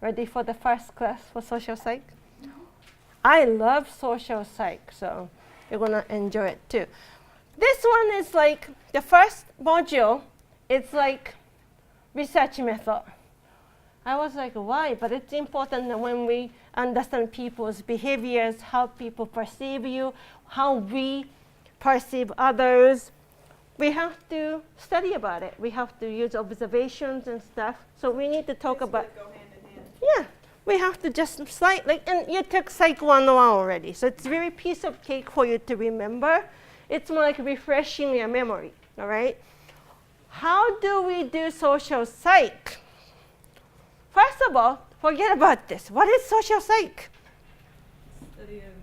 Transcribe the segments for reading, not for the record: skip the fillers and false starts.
Ready for the first class for social psych? I love social psych, so you're gonna enjoy it too. This one is like the first module. It's like research method. I was like, why? But it's important that when we understand people's behaviors, how people perceive you, how we perceive others, we have to study about it. We have to use observations and stuff. So we need to talk about. Go hand in hand. Yeah, we have to just slightly, and you took Psych 101 already, so it's very piece of cake for you to remember. It's more like refreshing your memory, all right? How do we do social psych? First of all, forget about this. What is social psych? Study of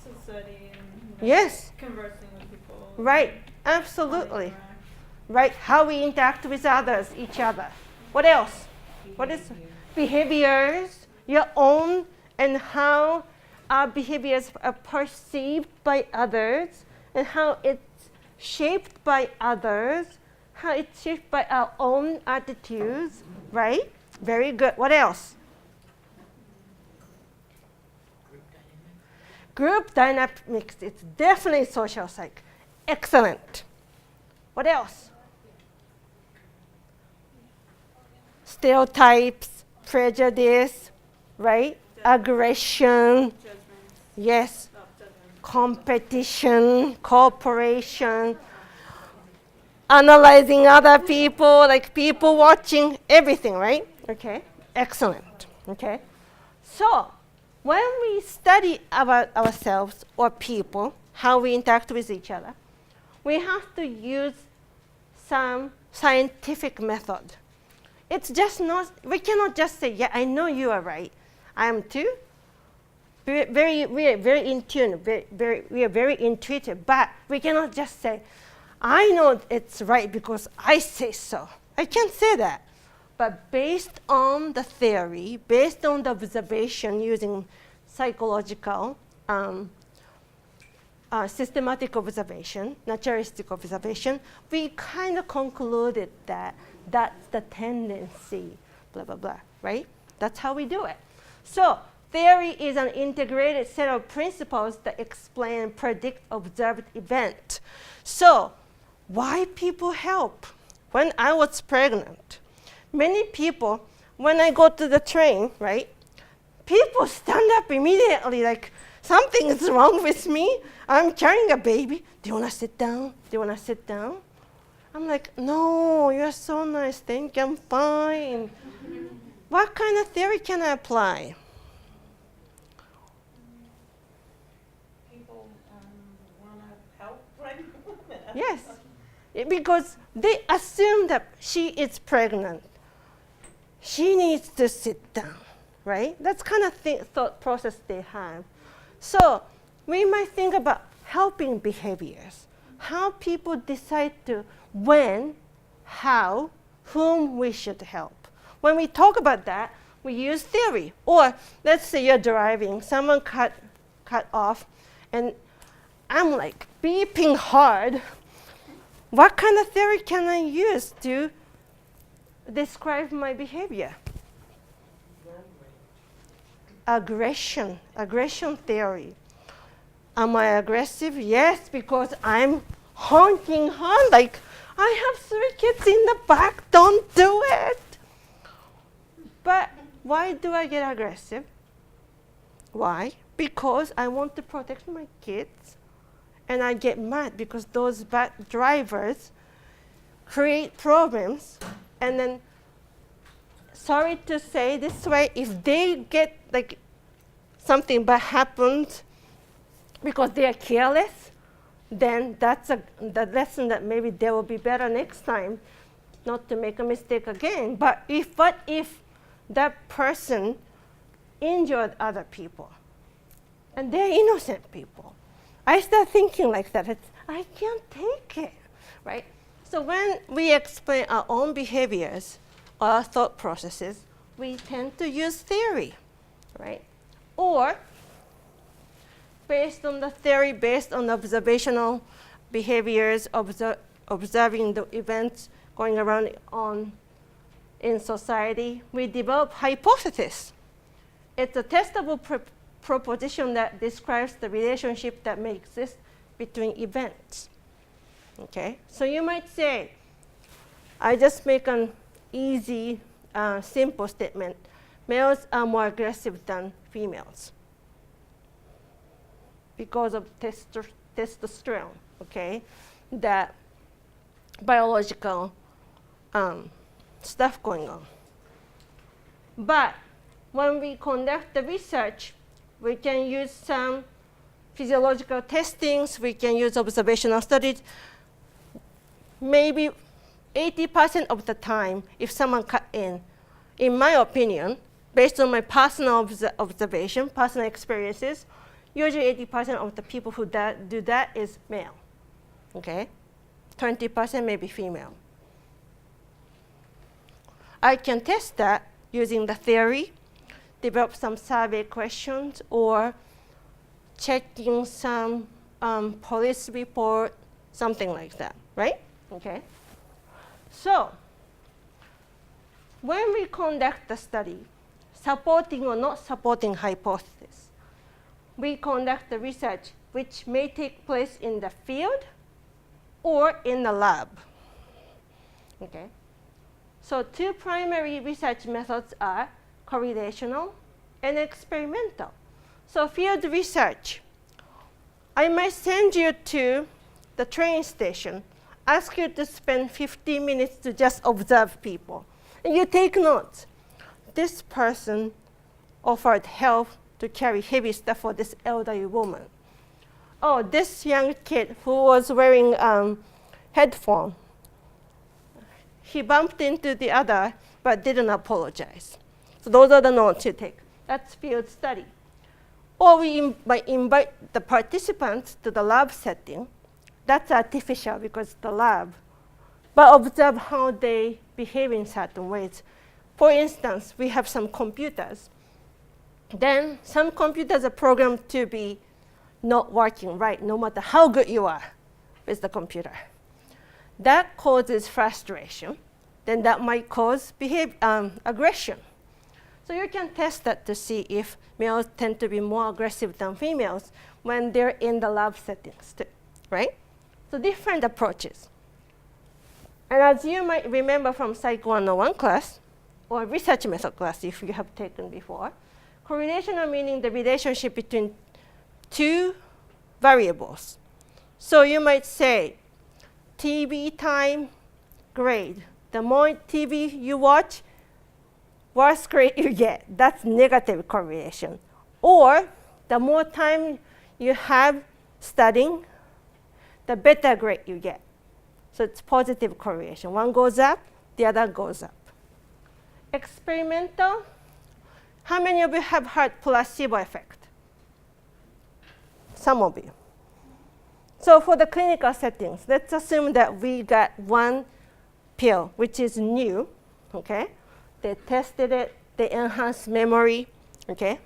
society and Yes. conversing with people. Right, how they absolutely. interact. Right, how we interact with others, each other. What else? What is behaviors, your own, and how our behaviors are perceived by others, and how it's shaped by others, how it's shaped by our own attitudes, right? Very good. What else? Group dynamics. It's definitely social psych. Excellent. What else? Stereotypes, prejudice, right? Aggression, Judgment, yes. self-judgment. Competition, cooperation, analyzing other people, like people watching, everything, right? Okay, excellent. Okay, so when we study about ourselves or people, how we interact with each other, we have to use some scientific method. It's just not, we cannot just say, yeah, I know you are right. I am too. We are very in tune, we are very intuitive, but we cannot just say, I know it's right because I say so. I can't say that. But based on the theory, based on the observation using psychological, systematic observation, naturalistic observation, we kind of concluded that that's the tendency, blah, blah, blah, right? That's how we do it. So theory is an integrated set of principles that explain and predict observed event. So why people help? When I was pregnant, many people, when I go to the train, right, people stand up immediately like, something is wrong with me. I'm carrying a baby. Do you want to sit down? Do you want to sit down? I'm like, no, you're so nice. Thank you, I'm fine. What kind of theory can I apply? People want to help pregnant women. Yes, because they assume that she is pregnant. She needs to sit down, right? That's kind of thought process they have. So we might think about helping behaviors, how people decide to when, how, whom we should help. When we talk about that, we use theory. Or let's say you're driving, someone cut off, and I'm like beeping hard. What kind of theory can I use to describe my behavior? Aggression theory. Am I aggressive? Yes, because I'm honking hard, like I have 3 kids in the back, don't do it. But why do I get aggressive? Why? Because I want to protect my kids, and I get mad because those bad drivers create problems, and then, sorry to say this way, if they get like something bad happens because they are careless, then that's the lesson that maybe they will be better next time not to make a mistake again. But if that person injured other people, and they're innocent people, I start thinking like that. I can't take it, right? So when we explain our own behaviors or our thought processes, we tend to use theory, right? Or based on the theory, based on observational behaviors, observing the events going around in society, we develop hypothesis. It's a testable proposition that describes the relationship that may exist between events. Okay, so you might say, I just make an easy, simple statement. Males are more aggressive than females because of testosterone, okay? That biological stuff going on. But when we conduct the research, we can use some physiological testings, we can use observational studies. Maybe 80% of the time, if someone cut in my opinion, based on my personal observation, personal experiences, usually 80% of the people who do that is male, okay? 20% may be female. I can test that using the theory, develop some survey questions, or checking some police report, something like that, right? Okay. So when we conduct the study, supporting or not supporting hypothesis, we conduct the research which may take place in the field or in the lab. Okay. So two primary research methods are correlational and experimental. So field research, I might send you to the train station, ask you to spend 15 minutes to just observe people. And you take notes. This person offered help to carry heavy stuff for this elderly woman. Oh, this young kid who was wearing headphone, he bumped into the other but didn't apologize. So those are the notes you take. That's field study. Or we invite the participants to the lab setting. That's artificial because it's the lab. But observe how they behave in certain ways. For instance, we have some computers. Then some computers are programmed to be not working right, no matter how good you are with the computer. That causes frustration. Then that might cause aggression. So you can test that to see if males tend to be more aggressive than females when they're in the lab settings too, right? So different approaches. And as you might remember from Psych 101 class, or research method class if you have taken before, correlational meaning the relationship between two variables. So you might say, TV time, grade. The more TV you watch, worse grade you get. That's negative correlation. Or the more time you have studying, the better grade you get. So it's positive correlation. One goes up, the other goes up. Experimental, how many of you have heard placebo effect? Some of you. So for the clinical settings, let's assume that we got one pill, which is new, okay? They tested it, they enhanced memory, okay?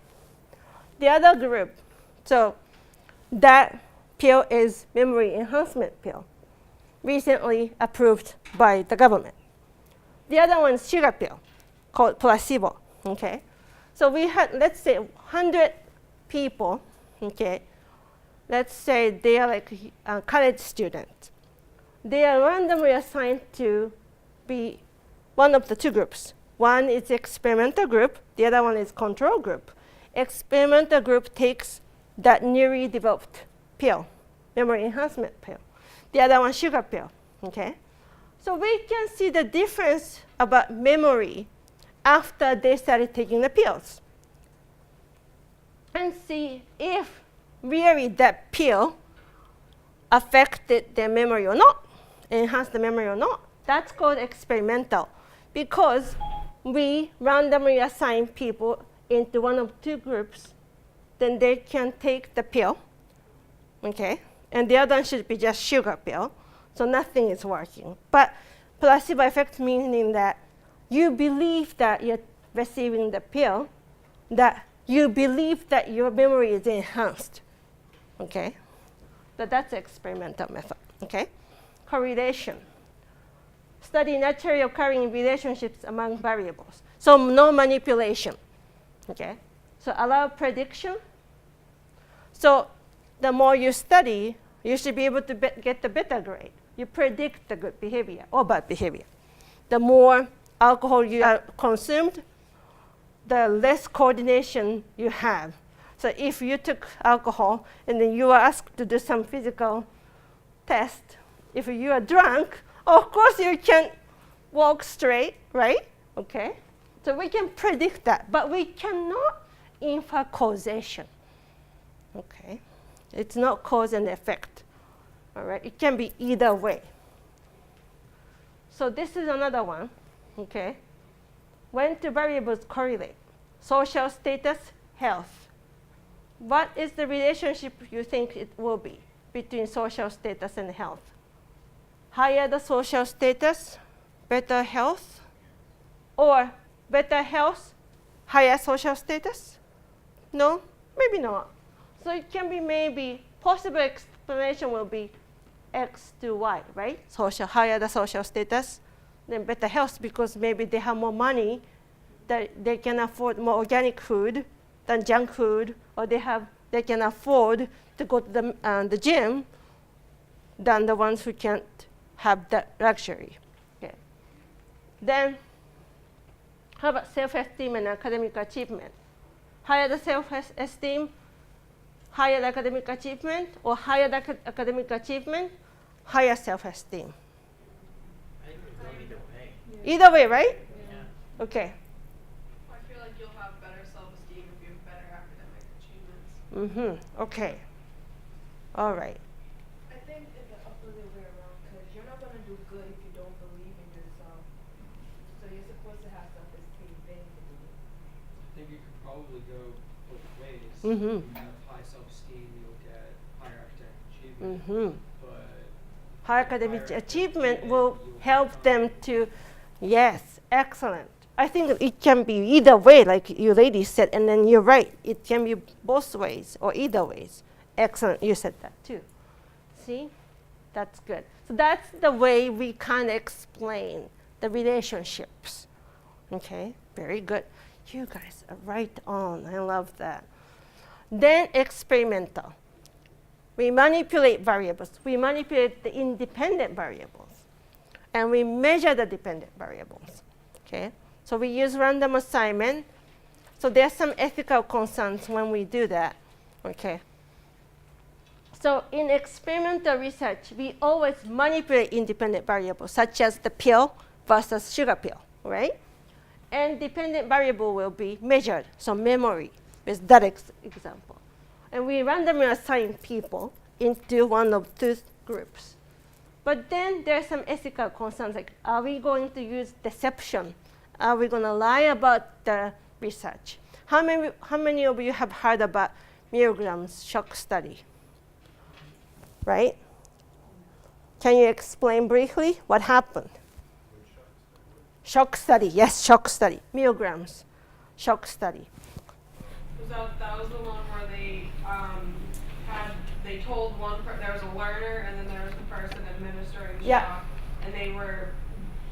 The other group, so that pill is memory enhancement pill, recently approved by the government. The other one is sugar pill, called placebo, okay? So we had, let's say, 100 people, okay? Let's say they are like college students. They are randomly assigned to be one of the two groups. One is experimental group, the other one is control group. Experimental group takes that newly developed pill, memory enhancement pill. The other one, sugar pill, okay? So we can see the difference about memory after they started taking the pills. And see if really that pill affected their memory or not, enhanced the memory or not. That's called experimental because we randomly assign people into one of two groups, then they can take the pill, okay? And the other one should be just sugar pill, so nothing is working. But placebo effect meaning that you believe that you're receiving the pill, that you believe that your memory is enhanced, okay? So that's experimental method, okay? Correlation. study naturally occurring relationships among variables. So no manipulation. Okay? So allow prediction. So the more you study, you should be able to get the better grade. You predict the good behavior or bad behavior. The more alcohol you are consumed, the less coordination you have. So if you took alcohol and then you are asked to do some physical test, if you are drunk, of course you can't walk straight, right? Okay? So we can predict that, but we cannot infer causation. Okay? It's not cause and effect. All right? It can be either way. So this is another one. Okay? When two variables correlate? Social status, health. What is the relationship you think it will be between social status and health? Higher the social status, better health? Or better health, higher social status? No? Maybe not. So it can be maybe, possible explanation will be X to Y, right? Social, higher the social status, then better health because maybe they have more money, that they can afford more organic food than junk food, or they can afford to go to the gym than the ones who can't have that luxury. Okay. Then, how about self-esteem and academic achievement? Higher the self-esteem, higher the academic achievement, or higher the academic achievement, higher self-esteem. I think it would go either way. Either way, right? Yeah. Okay. I feel like you'll have better self-esteem if you have better academic achievements. Mm-hmm. Okay. All right. I think it's the opposite way around because you're not going to do good if you don't believe in yourself. So you're supposed to have self-esteem basically. I think you could probably go both ways. Mm-hmm. You have high self-esteem, you'll get higher academic achievement. Mm-hmm. But Higher academic higher achievement achievement, will you'll help them become- to, yes, excellent. I think it can be either way, like you ladies said, and then you're right. It can be both ways or either ways. Excellent, you said that too. See, that's good. So that's the way we kind of explain the relationships. Okay, very good. You guys are right on. I love that. Then experimental. We manipulate variables. We manipulate the independent variables. And we measure the dependent variables. Okay? So we use random assignment. So there's some ethical concerns when we do that. Okay? So in experimental research, we always manipulate independent variables, such as the pill versus sugar pill, right? And dependent variable will be measured, so memory is that example. And we randomly assign people into one of two groups. But then there are some ethical concerns, like are we going to use deception? Are we going to lie about the research? How many of you have heard about Milgram's shock study? Right? Can you explain briefly what happened? Shock study, yes, shock study. Milgram's shock study. That was the one where they told there was a learner and then there was the person administering the shock, and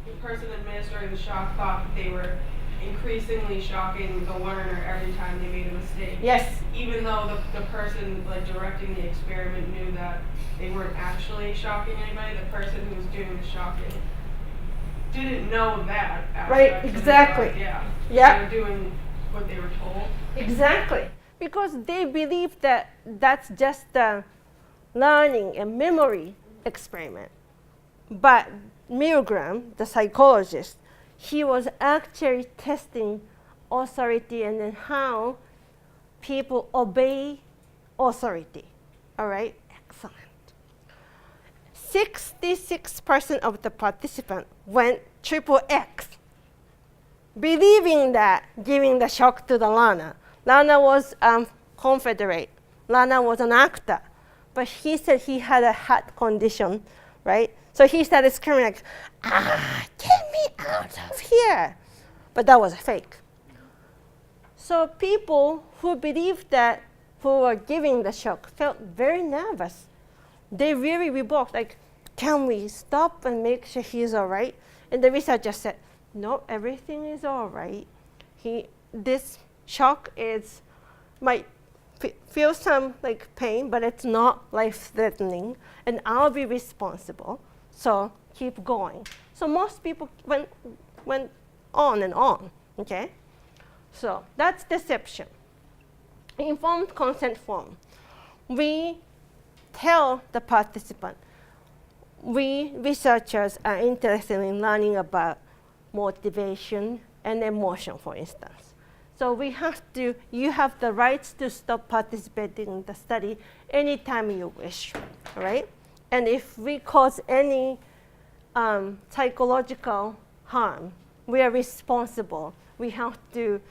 the person administering the shock thought that they were increasingly shocking the learner every time they made a mistake. Yes. Even though the person directing the experiment knew that they weren't actually shocking anybody, the person who was doing the shocking didn't know that aspect. Right, exactly. Yeah. Yeah. They were doing what they were told. Exactly. Because they believe that that's just a learning and memory experiment. But Milgram, the psychologist, he was actually testing authority and then how people obey authority. All right? Excellent. 66% of the participants went triple X, believing that giving the shock to the Lana. Lana was Confederate. Lana was an actor. But he said he had a heart condition, right? So he started screaming like, get me out of here. But that was fake. So people who believed that, who were giving the shock, felt very nervous. They really revoked, like, can we stop and make sure he's all right? And the researcher said, no, everything is all right. This shock might feel some like pain, but it's not life-threatening, and I'll be responsible. So keep going. So most people went on and on. Okay, so that's deception. Informed consent form. We tell the participant, we researchers are interested in learning about motivation and emotion, for instance. So you have the rights to stop participating in the study anytime you wish, right? And if we cause any psychological harm, we are responsible. We have to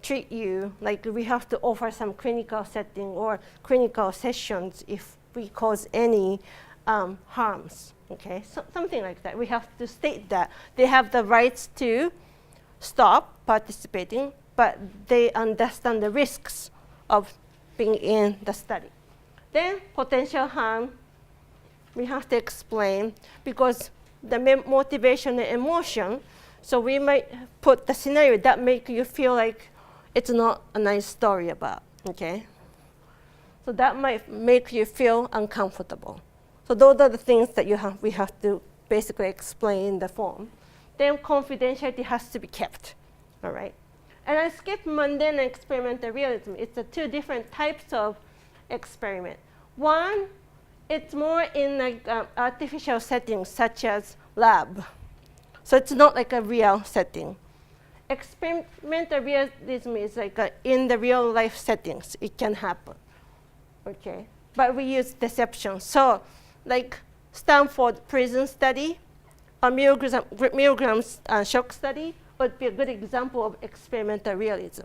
treat you, like we have to offer some clinical setting or clinical sessions if we cause any harms, okay? So something like that. We have to state that they have the rights to stop participating, but they understand the risks of being in the study. Then potential harm, we have to explain, because the motivation and emotion, so we might put the scenario that make you feel like it's not a nice story about, okay? So that might make you feel uncomfortable. So those are the things that we have to basically explain in the form. Then confidentiality has to be kept, all right? And I skipped mundane and experimental realism. It's the two different types of experiment. One, it's more in like artificial settings such as lab. So it's not like a real setting. Experimental realism is like in the real life settings, it can happen, okay? But we use deception. So like Stanford prison study, a milligrams shock study would be a good example of experimental realism.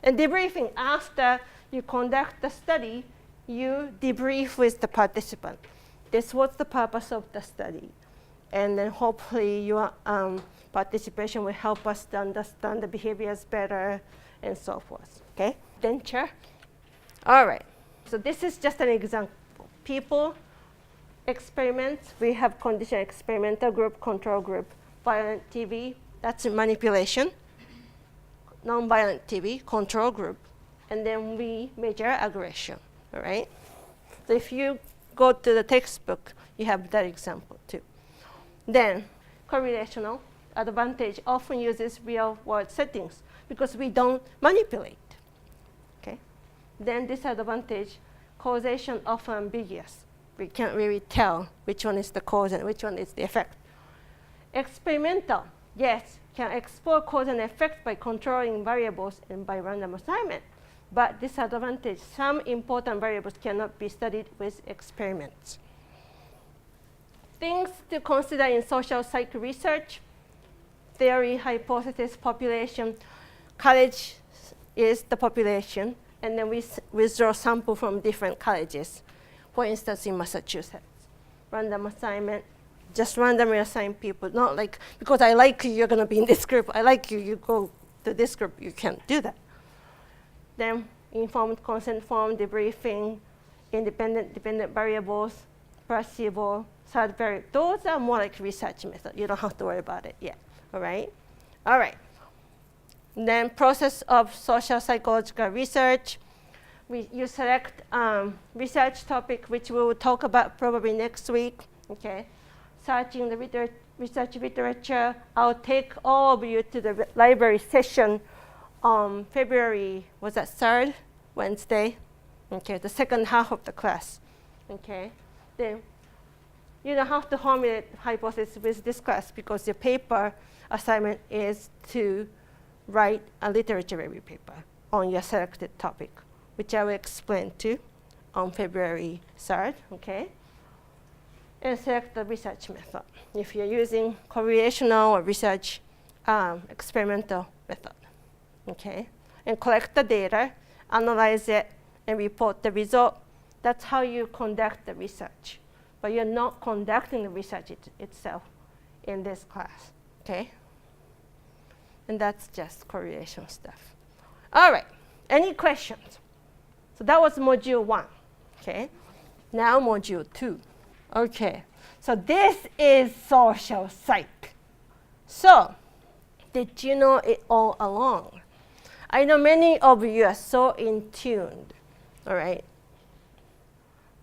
And debriefing, after you conduct the study, you debrief with the participant. This was the purpose of the study. And then hopefully your participation will help us to understand the behaviors better and so forth, okay? Denture. All right, so this is just an example. People experiments, we have conditional experimental group, control group, violent TV, that's manipulation. Non-violent TV, control group. And then we measure aggression, all right? So if you go to the textbook, you have that example too. Then correlational advantage often uses real world settings because we don't manipulate, okay? Then disadvantage, causation often ambiguous. We can't really tell which one is the cause and which one is the effect. Experimental, yes, can explore cause and effect by controlling variables and by random assignment. But disadvantage, some important variables cannot be studied with experiments. Things to consider in social psych research: theory, hypothesis, population. College is the population, and then we withdraw sample from different colleges. For instance, in Massachusetts, random assignment, just randomly assign people, not like, because I like you, you're gonna be in this group, I like you, you go to this group, you can't do that. Then informed consent form, debriefing, independent, dependent variables, placebo, third variable. Those are more like research method. You don't have to worry about it yet, all right? All right. Then process of social psychological research. You select research topic, which we will talk about probably next week, okay? Searching the research literature. I'll take all of you to the library session on February, was that 3rd, Wednesday? Okay, the second half of the class, okay? Then you don't have to formulate hypothesis with this class because your paper assignment is to write a literature review paper on your selected topic, which I will explain to on February 3rd, okay? And select the research method if you're using correlational or research experimental method, okay? And collect the data, analyze it, and report the result. That's how you conduct the research. But you're not conducting the research itself in this class, okay? And that's just correlation stuff. All right, any questions? So that was module 1, okay? Now module 2. Okay, so this is social psych, So, did you know it all along? I know many of you are so in tuned, all right?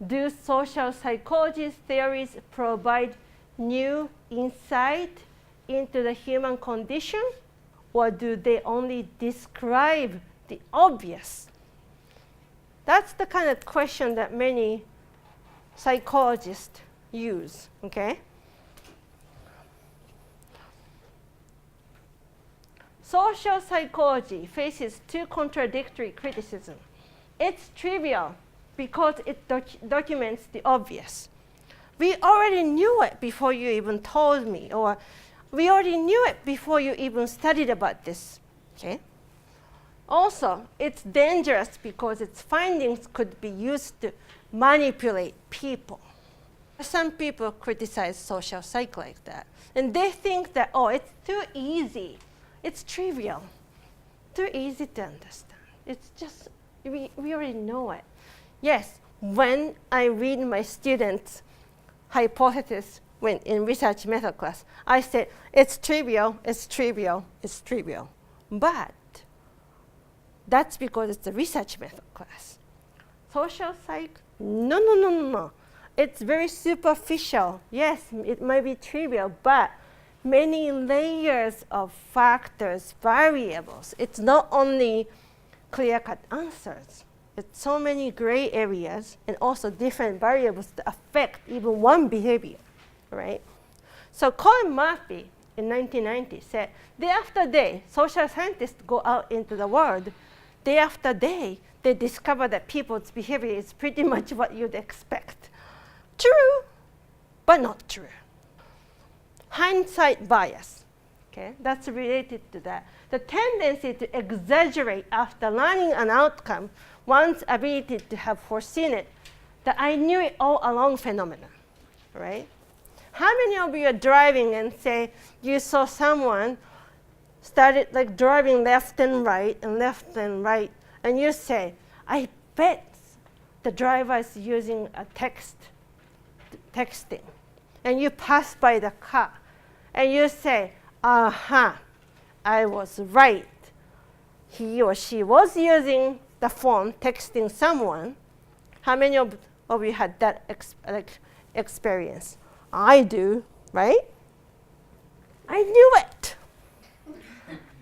Do social psychology theories provide new insight into the human condition, or do they only describe the obvious? That's the kind of question that many psychologists use, okay? Social psychology faces two contradictory criticisms. It's trivial because it documents the obvious. We already knew it before you even told me, or we already knew it before you even studied about this, okay? Also, it's dangerous because its findings could be used to manipulate people. Some people criticize social psych like that, and they think that, oh, it's too easy. It's trivial, too easy to understand. It's just, we already know it. Yes, when I read my students' hypothesis when in research method class, I say, it's trivial, it's trivial, it's trivial. But that's because it's a research method class. Social psych, no. It's very superficial. Yes, it might be trivial, but many layers of factors, variables. It's not only clear-cut answers. It's so many gray areas and also different variables that affect even one behavior, right? So Colin Murphy in 1990 said, day after day, social scientists go out into the world. Day after day, they discover that people's behavior is pretty much what you'd expect. True, but not true. Hindsight bias, okay? That's related to that. The tendency to exaggerate after learning an outcome, one's ability to have foreseen it, the I knew it all along phenomenon, right? How many of you are driving and say you saw someone started like driving left and right, and you say, I bet the driver is using a texting, and you pass by the car, and you say, aha, I was right. He or she was using the phone, texting someone. How many of you had that experience? I do, right? I knew it.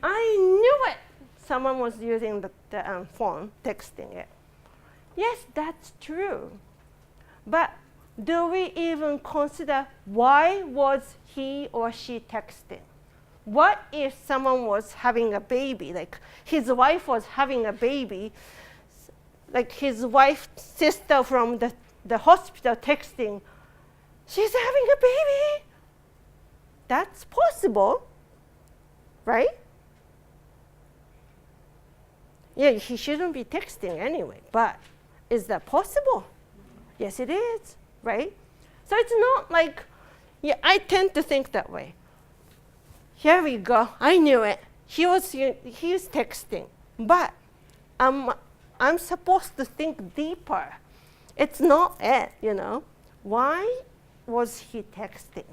I knew it. Someone was using the phone, texting it. Yes, that's true. But do we even consider why was he or she texting? What if someone was having a baby, like his wife was having a baby, like his wife's sister from the hospital texting, she's having a baby? That's possible, right? Yeah, he shouldn't be texting anyway, but is that possible? Yes, it is, right? So it's not like, yeah, I tend to think that way. Here we go, I knew it. He was texting, but I'm supposed to think deeper. It's not it, you know. Why was he texting?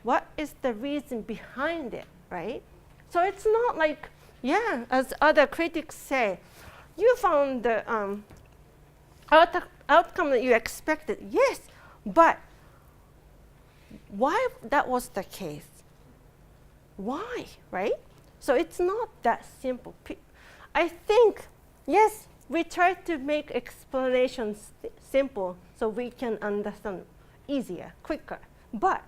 What is the reason behind it, right? So it's not like, yeah, as other critics say, you found the outcome that you expected. Yes, but why that was the case? Why, right? So it's not that simple. I think, yes, we try to make explanations simple so we can understand easier, quicker. But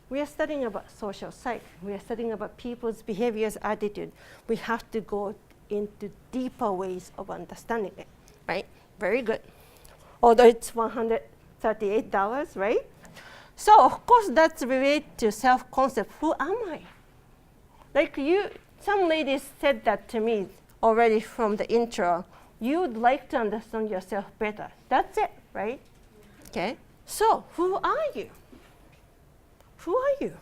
we are studying about social psych. We are studying about people's behaviors, attitude. We have to go into deeper ways of understanding it, right? Very good. Although it's $138, right? So of course that's related to self-concept. Who am I? Like some ladies said that to me already from the intro. You'd like to understand yourself better. That's it, right? Okay. So who are you? Who are you?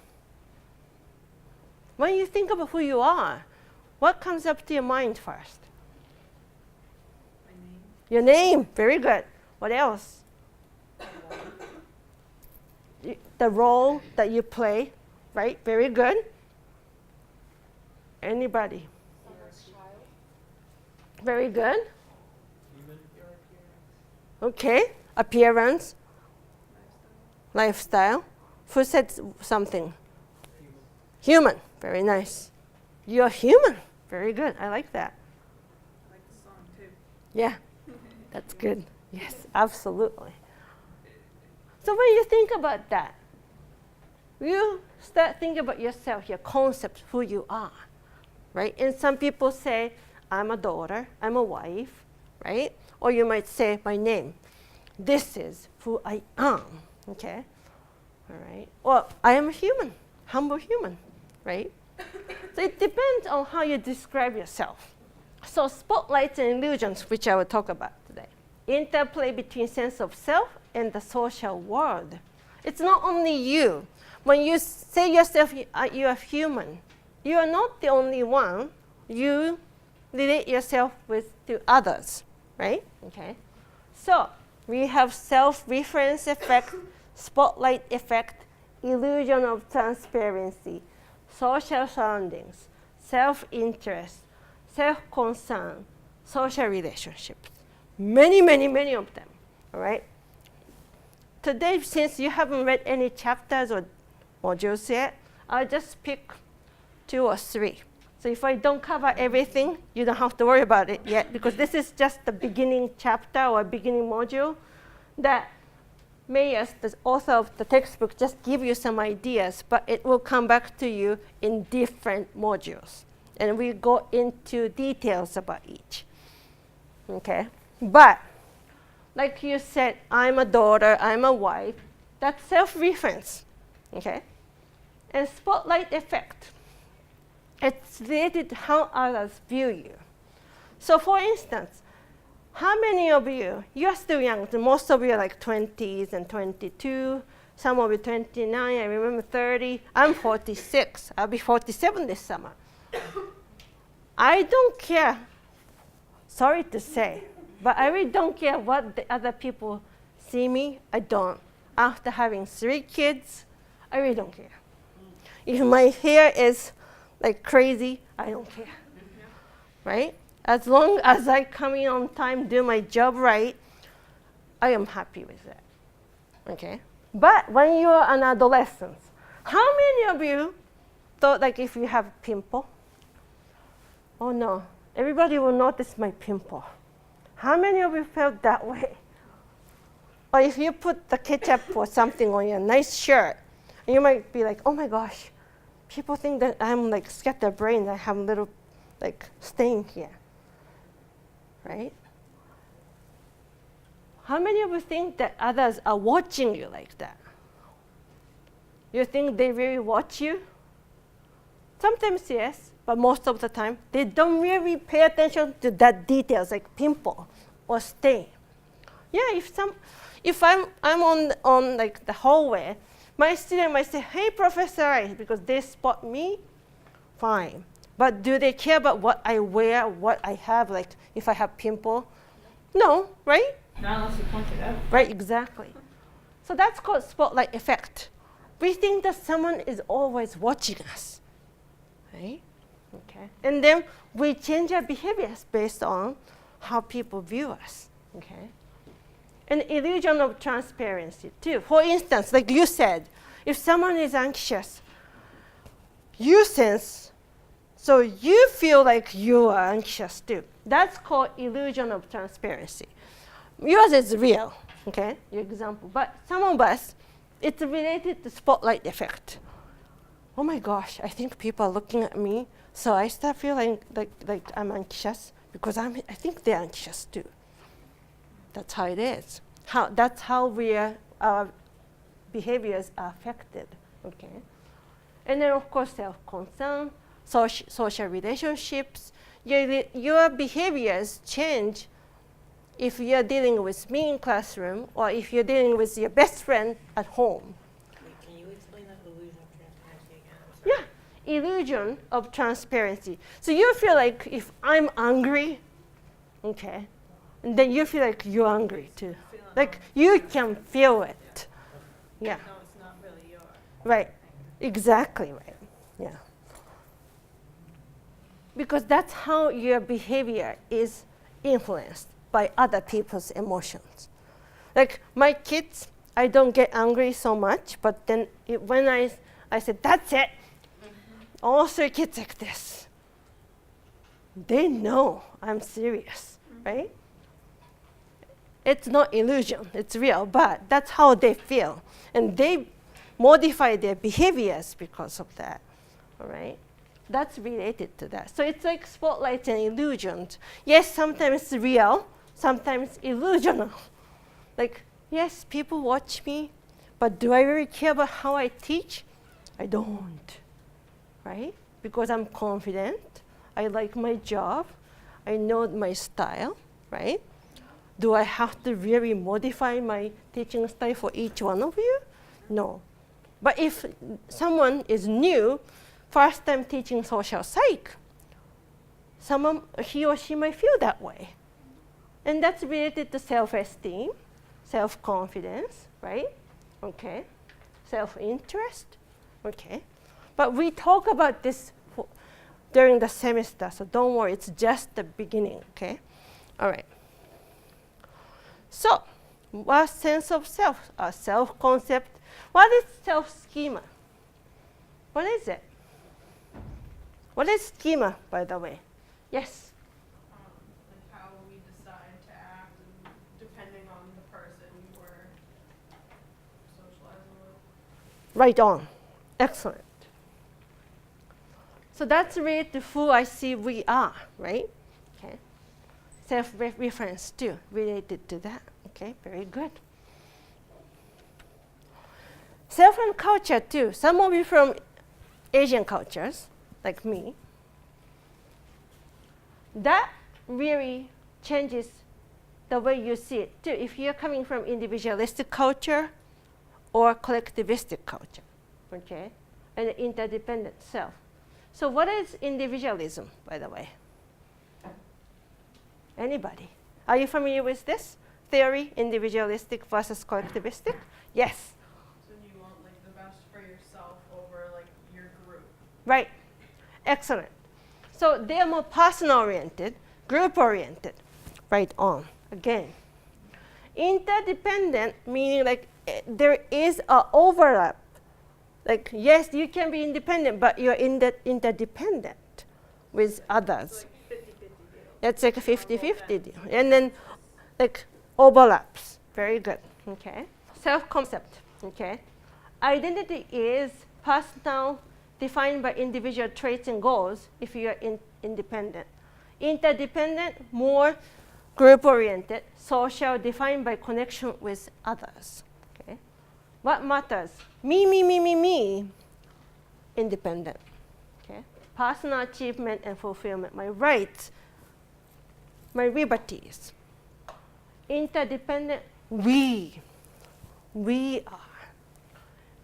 When you think about who you are, what comes up to your mind first? My name. Your name. Very good. What else? The role that you play. right? Very good. Anybody? Someone's child. Very good. Human. Your appearance. Okay. Appearance, lifestyle. Who said something? Human. Very nice. You're human. Very good. I like that. I like the song too. Yeah, that's good. Yes, absolutely. So when you think about that, you start thinking about yourself, your concept, who you are, right? And some people say, I'm a daughter, I'm a wife, right? Or you might say, my name. This is who I am, okay? All right. Or I am a human, humble human, right? So it depends on how you describe yourself. So spotlights and illusions, which I will talk about today. Interplay between sense of self and the social world. It's not only you. When you say yourself you are human, you are not the only one. You relate yourself with to others, right? Okay. So we have self-reference effect, spotlight effect, illusion of transparency, social surroundings, self-interest, self-concern, social relationships. Many, many, many of them, all right? Today, since you haven't read any chapters or modules yet, I'll just pick 2 or 3. So if I don't cover everything, you don't have to worry about it yet, because this is just the beginning chapter or beginning module that may, as the author of the textbook, just give you some ideas, but it will come back to you in different modules. And we go into details about each. Okay? But, like you said, I'm a daughter, I'm a wife, that's self-reference. Okay? And spotlight effect. It's related to how others view you. So for instance, how many of you, you're still young, most of you are like 20s and 22, some of you 29, I remember 30, I'm 46, I'll be 47 this summer. I don't care, sorry to say, but I really don't care what the other people see me, I don't. After having 3 kids, I really don't care. If my hair is like crazy, I don't care, right? As long as I come in on time, do my job right, I am happy with that, okay? But when you are an adolescent, how many of you thought like if you have pimple, oh no, everybody will notice my pimple. How many of you felt that way? Or if you put the ketchup or something on your nice shirt, you might be like, oh my gosh, people think that I'm like scatterbrained, I have a little like stain here, right? How many of you think that others are watching you like that? You think they really watch you? Sometimes yes, but most of the time, they don't really pay attention to that details like pimple or stain. Yeah, if I'm on like the hallway, my student might say, hey, Professor, because they spot me, fine. But do they care about what I wear, what I have, like if I have pimple? No, right? Not unless you point it out. Right, exactly. So that's called spotlight effect. We think that someone is always watching us, right? Okay. And then we change our behaviors based on how people view us, okay? An illusion of transparency too. For instance, like you said, if someone is anxious, you sense, so you feel like you are anxious too. That's called illusion of transparency. Yours is real, okay, your example. But some of us, it's related to spotlight effect. Oh my gosh, I think people are looking at me, so I start feeling like I'm anxious because I think they're anxious too. That's how it is. That's how our behaviors are affected, okay? And then of course self-concern, social relationships. Your behaviors change if you're dealing with me in classroom or if you're dealing with your best friend at home. Wait, can you explain that illusion of transparency again? I'm sorry. Yeah, illusion of transparency. So you feel like if I'm angry, okay, and then you feel like you're angry too. Like you can feel it. Yeah. No, it's not really yours. Right. Exactly right. Yeah. Because that's how your behavior is influenced by other people's emotions. Like my kids, I don't get angry so much, but then when I said, that's it, all three kids like this, they know I'm serious, right? It's not illusion, it's real, but that's how they feel. And they modify their behaviors because of that, all right? That's related to that. So it's like spotlight and illusions. Yes, sometimes it's real, sometimes illusional. Like, yes, people watch me, but do I really care about how I teach? I don't, right? Because I'm confident, I like my job, I know my style, right? Do I have to really modify my teaching style for each one of you? No. But if someone is new, first time teaching social psych, he or she might feel that way. And that's related to self-esteem, self-confidence, right? Okay. Self-interest, okay. But we talk about this during the semester, so don't worry, it's just the beginning, okay? All right. So, what sense of self? Self-concept. What is self-schema? What is it? What is schema, by the way? Yes? Like how we decide to act and depending on the person we're socializing with. Right on. Excellent. So that's related to who I see we are, right? Okay. Self-reference too, related to that. Okay, very good. Self and culture too. Some of you from Asian cultures, like me, that really changes the way you see it too. If you're coming from individualistic culture or collectivistic culture, okay, and interdependent self. So what is individualism, by the way? Anybody? Are you familiar with this theory, individualistic versus collectivistic? Yes. So you want like the best for yourself over like your group. Right. Excellent. So they are more person-oriented, group-oriented. Right on. Again. Interdependent, meaning like there is an overlap. Like, yes, you can be independent, but you're interdependent with others. It's like a 50-50 deal. And then, like, overlaps. Very good. Okay. Self-concept. Okay. Identity is personal, defined by individual traits and goals if you are independent. Interdependent, more group-oriented, social, defined by connection with others. Okay. What matters? Me. Independent. Okay. Personal achievement and fulfillment. My rights, my liberties. Interdependent, we are.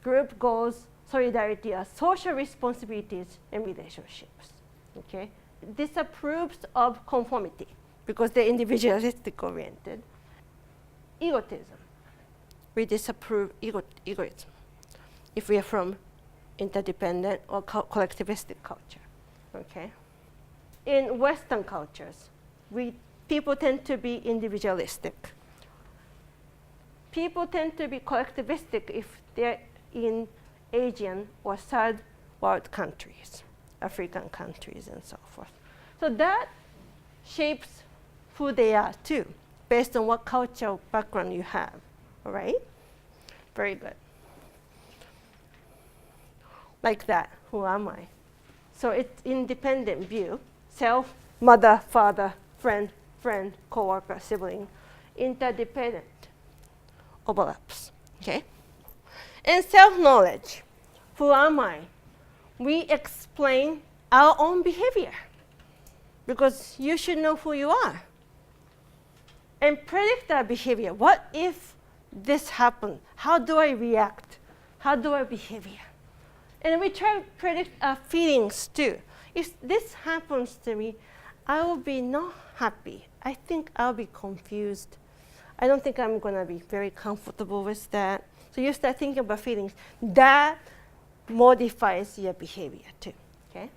Group goals, solidarity are social responsibilities and relationships. Okay? Disapproves of conformity because they're individualistic oriented. Egotism. We disapprove egoism if we are from interdependent or collectivistic culture. Okay? In Western cultures, people tend to be individualistic. People tend to be collectivistic if they're in Asian or third world countries, African countries and so forth. So that shapes who they are too, based on what cultural background you have. All right? Very good. Like that, who am I? So it's independent view, self, mother, father, friend, co-worker, sibling, interdependent, overlaps, okay? And self-knowledge, who am I? We explain our own behavior because you should know who you are. And predict our behavior. What if this happened? How do I react? How do I behave? And we try to predict our feelings too. If this happens to me, I will be not happy. I think I'll be confused. I don't think I'm going to be very comfortable with that. So you start thinking about feelings. That modifies your behavior too. Okay?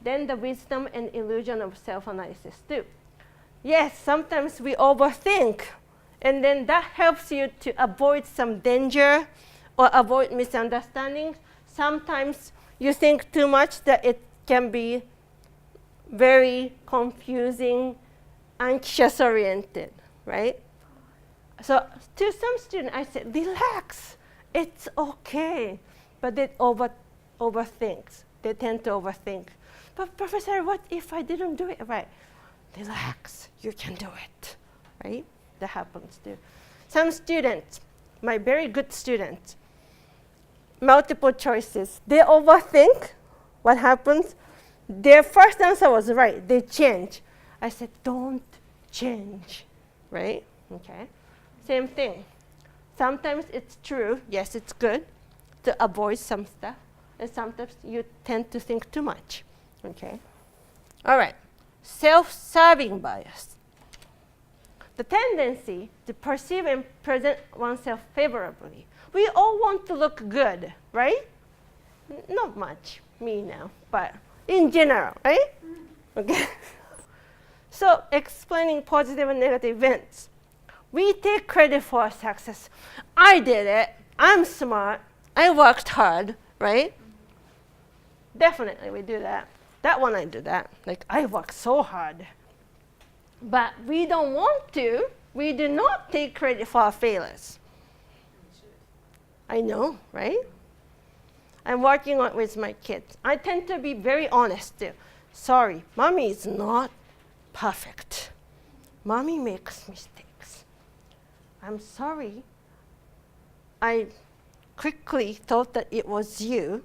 Then the wisdom and illusion of self-analysis too. Yes, sometimes we overthink, and then that helps you to avoid some danger or avoid misunderstandings. Sometimes you think too much that it can be very confusing, anxious-oriented, right? So to some students, I said, relax, it's okay. But they overthink. They tend to overthink. But Professor, what if I didn't do it right? Relax, you can do it, right? That happens too. Some students, my very good students, multiple choices, they overthink. What happens? Their first answer was right, they change. I said, don't change, right? Okay. Same thing. Sometimes it's true, yes, it's good to avoid some stuff, and sometimes you tend to think too much, okay? All right, self-serving bias. The tendency to perceive and present oneself favorably. We all want to look good, right? Not much, me now, but in general, right? Okay. So explaining positive and negative events. We take credit for our success. I did it. I'm smart. I worked hard, right? Definitely we do that. That one I do that. Like, I worked so hard. But we don't want to. We do not take credit for our failures. I know, right? I'm working on with my kids. I tend to be very honest too. Sorry, mommy is not perfect. Mommy makes mistakes. I'm sorry. I quickly thought that it was you,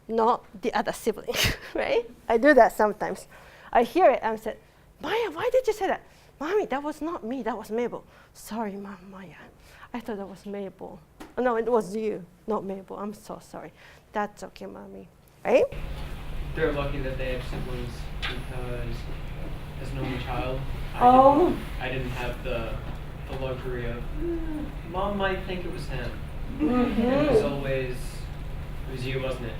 not the other sibling, right? I do that sometimes. I hear it and I said, Maya, why did you say that? Mommy, that was not me, that was Mabel. Sorry, Maya. I thought that was Mabel. Oh, no, it was you, not Mabel. I'm so sorry. That's okay, Mommy. Right? They're lucky that they have siblings because as an only child, I didn't have the luxury of, Mom might think it was him. Mm-hmm. It was always, it was you, wasn't it?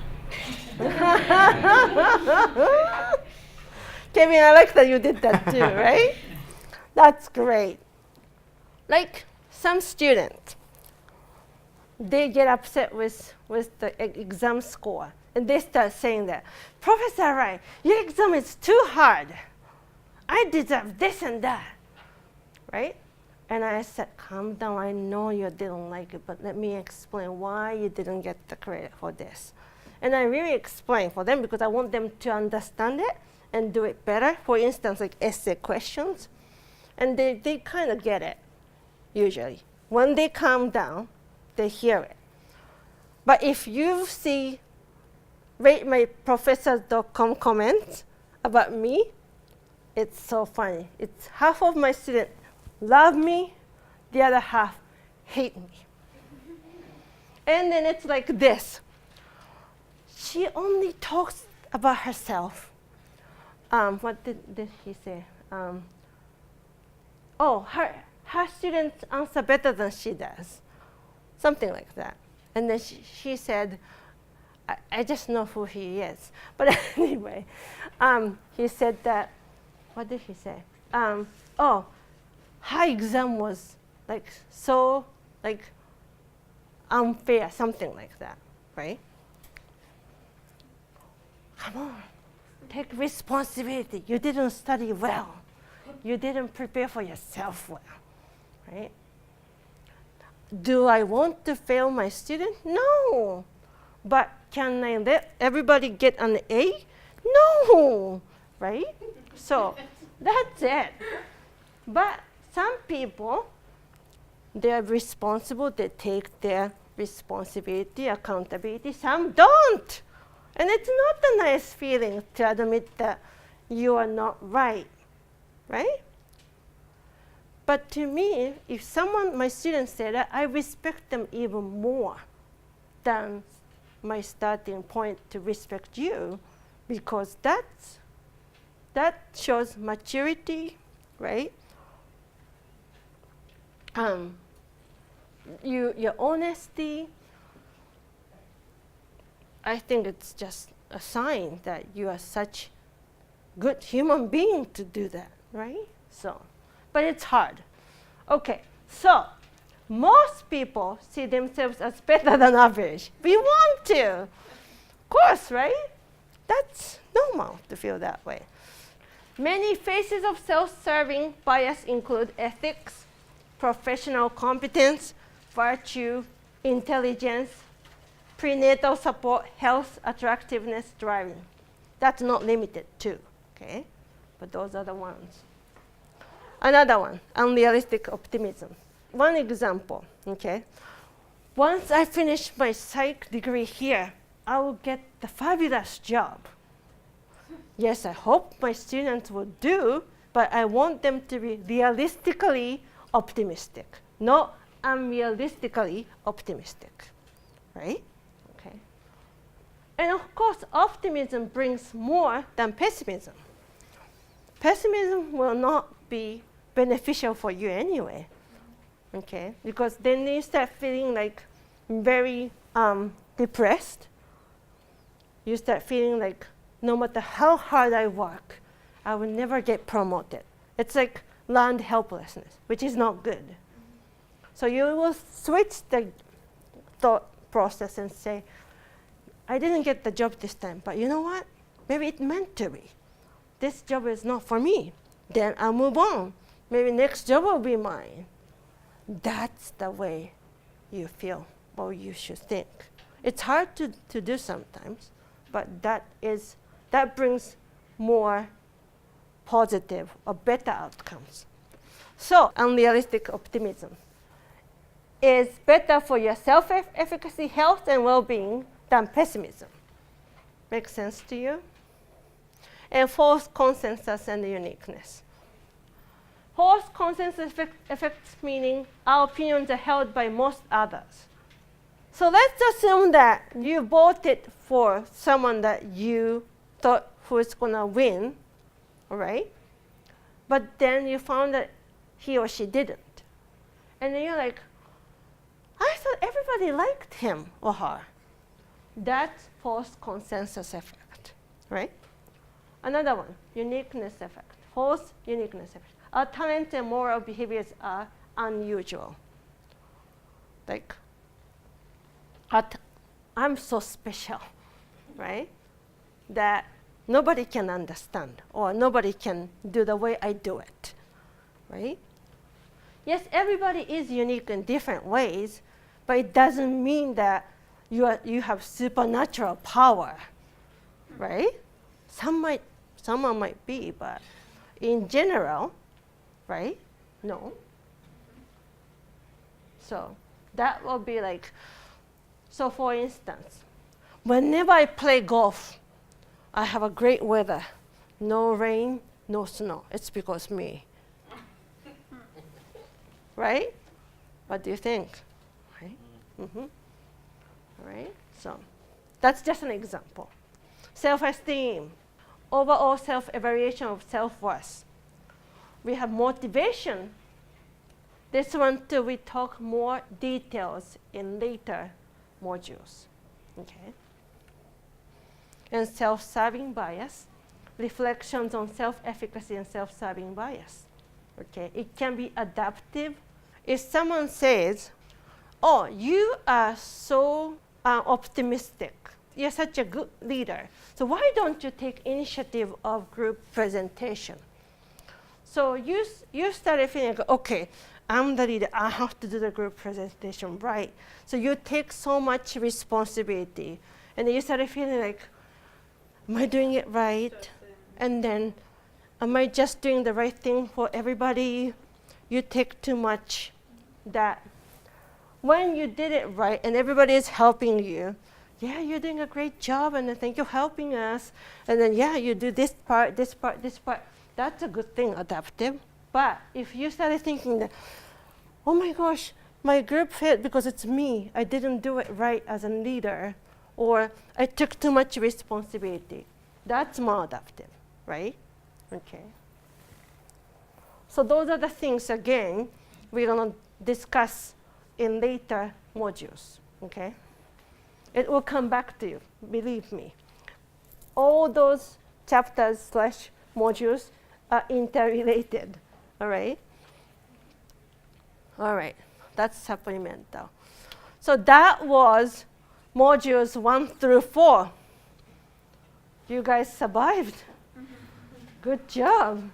Kevin, I like that you did that too, right? That's great. Like some students, they get upset with the exam score, and they start saying that, Professor Wright, your exam is too hard. I deserve this and that, right? And I said, calm down, I know you didn't like it, but let me explain why you didn't get the credit for this. And I really explain for them because I want them to understand it and do it better. For instance, like essay questions. And they kind of get it, usually. When they calm down, they hear it. But if you see ratemyprofessor.com comments about me, it's so funny. It's half of my students love me, the other half hate me. And then it's like this. She only talks about herself. What did he say? Her students answer better than she does. Something like that. And then she said, I just know who he is. But anyway, he said that, what did he say? Her exam was so unfair, something like that, right? Come on, take responsibility. You didn't study well. You didn't prepare for yourself well, right? Do I want to fail my student? No. But can I let everybody get an A? No, right? So that's it. But some people, they're responsible, they take their responsibility, accountability. Some don't. And it's not a nice feeling to admit that you are not right, right? But to me, if my students say that, I respect them even more than my starting point to respect you, because that shows maturity, right? Your honesty. I think it's just a sign that you are such good human being to do that, right? So, but it's hard. Okay, so most people see themselves as better than average. We want to, of course, right? That's normal to feel that way. Many phases of self-serving bias include ethics, professional competence, virtue, intelligence, prenatal support, health, attractiveness, driving. That's not limited to, okay? But those are the ones. Another one, unrealistic optimism. One example, okay? Once I finish my psych degree here, I will get the fabulous job. Yes, I hope my students will do, but I want them to be realistically optimistic, not unrealistically optimistic, right? Okay. And of course, optimism brings more than pessimism. Pessimism will not be beneficial for you anyway, okay? Because then you start feeling like very depressed. You start feeling like no matter how hard I work, I will never get promoted. It's like learned helplessness, which is not good. So you will switch the thought process and say, I didn't get the job this time, but you know what? Maybe it meant to be. This job is not for me. Then I'll move on. Maybe next job will be mine. That's the way you feel or you should think. It's hard to do sometimes, but that brings more positive or better outcomes. So unrealistic optimism is better for your self-efficacy, health, and well-being than pessimism. Makes sense to you? And false consensus and uniqueness. False consensus effects meaning our opinions are held by most others. So let's assume that you voted for someone that you thought who is going to win, all right? But then you found that he or she didn't. And then you're like, I thought everybody liked him or her. That's false consensus effect, right? Another one, uniqueness effect. False uniqueness effect. Our talents and moral behaviors are unusual. Like, I'm so special, right? That nobody can understand or nobody can do the way I do it, right? Yes, everybody is unique in different ways, but it doesn't mean that you have supernatural power, right? Someone might be, but in general, right? No. So that will be like, so for instance, whenever I play golf, I have a great weather. No rain, no snow. It's because me. Right? What do you think? Right? Mm-hmm. All right? So that's just an example. Self-esteem. Overall self-evaluation of self-worth. We have motivation. This one too, we talk more details in later modules. Okay. And self-serving bias. Reflections on self-efficacy and self-serving bias. Okay. It can be adaptive. If someone says, oh, you are so optimistic. You're such a good leader. So why don't you take initiative of group presentation? So you started feeling like, okay, I'm the leader. I have to do the group presentation, right? So you take so much responsibility. And then you started feeling like, am I doing it right? And then, am I just doing the right thing for everybody? You take too much that when you did it right and everybody is helping you, yeah, you're doing a great job and thank you for helping us. And then, yeah, you do this part, this part, this part. That's a good thing, adaptive. But if you started thinking that, oh my gosh, my group failed because it's me. I didn't do it right as a leader. Or I took too much responsibility. That's maladaptive, right? Okay. So those are the things, again, we're going to discuss in later modules, okay? It will come back to you, believe me. All those chapters / modules are interrelated, all right? All right, that's supplemental. So that was modules 1 through 4. You guys survived. Good job.